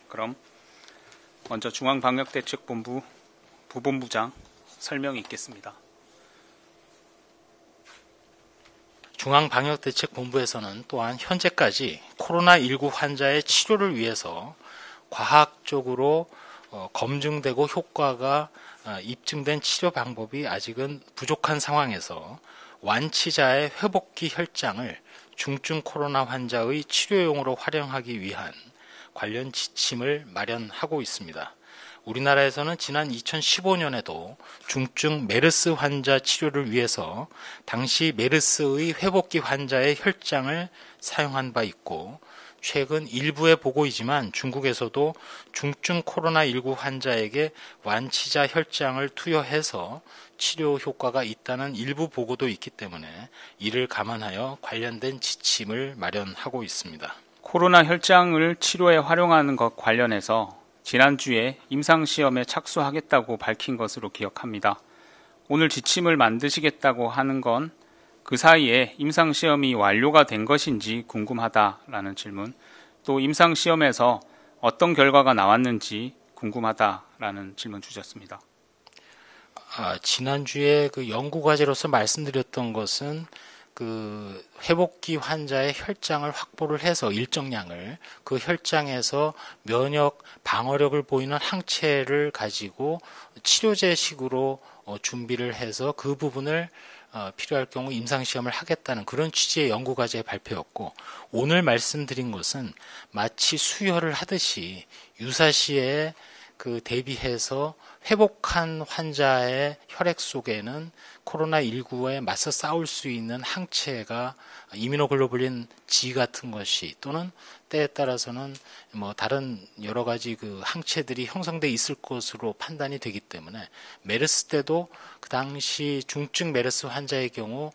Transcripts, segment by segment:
그럼 먼저 중앙방역대책본부 부본부장 설명이 있겠습니다. 중앙방역대책본부에서는 또한 현재까지 코로나19 환자의 치료를 위해서 과학적으로 검증되고 효과가 입증된 치료 방법이 아직은 부족한 상황에서 완치자의 회복기 혈장을 중증 코로나 환자의 치료용으로 활용하기 위한 관련 지침을 마련하고 있습니다. 우리나라에서는 지난 2015년에도 중증 메르스 환자 치료를 위해서 당시 메르스의 회복기 환자의 혈장을 사용한 바 있고, 최근 일부의 보고이지만 중국에서도 중증 코로나19 환자에게 완치자 혈장을 투여해서 치료 효과가 있다는 일부 보고도 있기 때문에 이를 감안하여 관련된 지침을 마련하고 있습니다. 코로나 혈장을 치료에 활용하는 것 관련해서 지난주에 임상시험에 착수하겠다고 밝힌 것으로 기억합니다. 오늘 지침을 만드시겠다고 하는 건 그 사이에 임상시험이 완료가 된 것인지 궁금하다라는 질문, 또 임상시험에서 어떤 결과가 나왔는지 궁금하다라는 질문 주셨습니다. 지난주에 그 연구과제로서 말씀드렸던 것은 그 회복기 환자의 혈장을 확보를 해서 일정량을 그 혈장에서 면역 방어력을 보이는 항체를 가지고 치료제식으로 준비를 해서 그 부분을 필요할 경우 임상시험을 하겠다는 그런 취지의 연구과제의 발표였고, 오늘 말씀드린 것은 마치 수혈을 하듯이 유사시에 그 대비해서 회복한 환자의 혈액 속에는 코로나19에 맞서 싸울 수 있는 항체가 이뮤노글로불린 G 같은 것이, 또는 때에 따라서는 다른 여러 가지 그 항체들이 형성돼 있을 것으로 판단이 되기 때문에, 메르스 때도 그 당시 중증 메르스 환자의 경우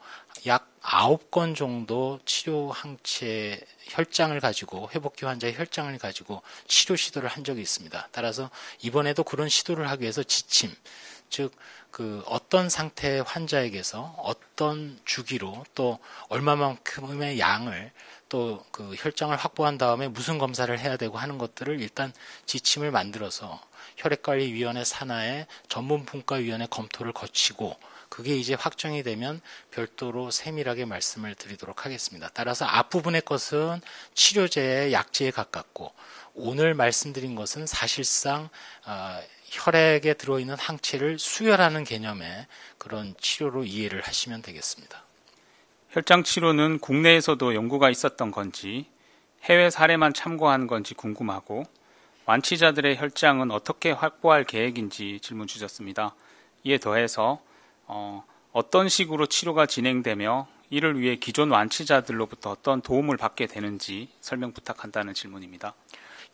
약 9건 정도 치료 항체 혈장을 가지고, 회복기 환자의 혈장을 가지고 치료 시도를 한 적이 있습니다. 따라서 이번에도 그런 시도를 하기 위해서 지침, 즉 그 어떤 상태의 환자에게서 어떤 주기로 또 얼마만큼의 양을 또 그 혈장을 확보한 다음에 무슨 검사를 해야 되고 하는 것들을 일단 지침을 만들어서 혈액관리위원회 산하의 전문분과위원회 검토를 거치고, 그게 이제 확정이 되면 별도로 세밀하게 말씀을 드리도록 하겠습니다. 따라서 앞부분의 것은 치료제의 약제에 가깝고, 오늘 말씀드린 것은 사실상 혈액에 들어있는 항체를 수혈하는 개념의 그런 치료로 이해를 하시면 되겠습니다. 혈장 치료는 국내에서도 연구가 있었던 건지 해외 사례만 참고한 건지 궁금하고, 완치자들의 혈장은 어떻게 확보할 계획인지 질문 주셨습니다. 이에 더해서 어떤 식으로 치료가 진행되며 이를 위해 기존 완치자들로부터 어떤 도움을 받게 되는지 설명 부탁한다는 질문입니다.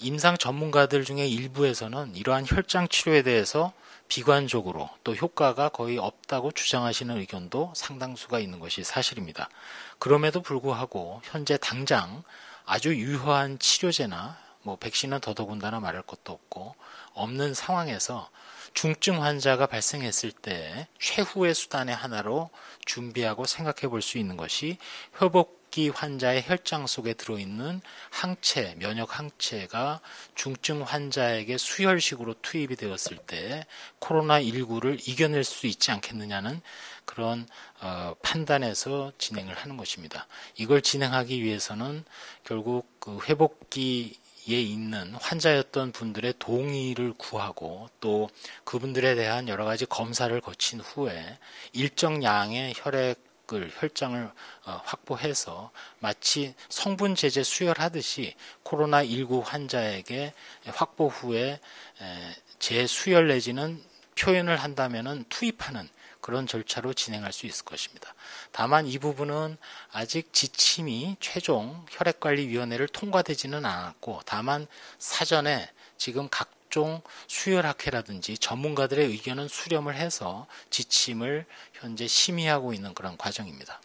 임상 전문가들 중에 일부에서는 이러한 혈장 치료에 대해서 비관적으로 또 효과가 거의 없다고 주장하시는 의견도 상당수가 있는 것이 사실입니다. 그럼에도 불구하고 현재 당장 아주 유효한 치료제나 백신은 더더군다나 말할 것도 없고 없는 상황에서 중증 환자가 발생했을 때 최후의 수단의 하나로 준비하고 생각해 볼 수 있는 것이 회복기 환자의 혈장 속에 들어있는 항체, 면역 항체가 중증 환자에게 수혈식으로 투입이 되었을 때 코로나19를 이겨낼 수 있지 않겠느냐는 그런 판단에서 진행을 하는 것입니다. 이걸 진행하기 위해서는 결국 그 회복기 에 있는 환자였던 분들의 동의를 구하고, 또 그분들에 대한 여러 가지 검사를 거친 후에 일정 양의 혈장을 확보해서 마치 성분 제제 수혈하듯이 코로나19 환자에게 확보 후에 재수혈 내지는 표현을 한다면은 투입하는 그런 절차로 진행할 수 있을 것입니다. 다만 이 부분은 아직 지침이 최종 혈액관리위원회를 통과되지는 않았고, 다만 사전에 지금 각종 수혈학회라든지 전문가들의 의견은 수렴을 해서 지침을 현재 심의하고 있는 그런 과정입니다.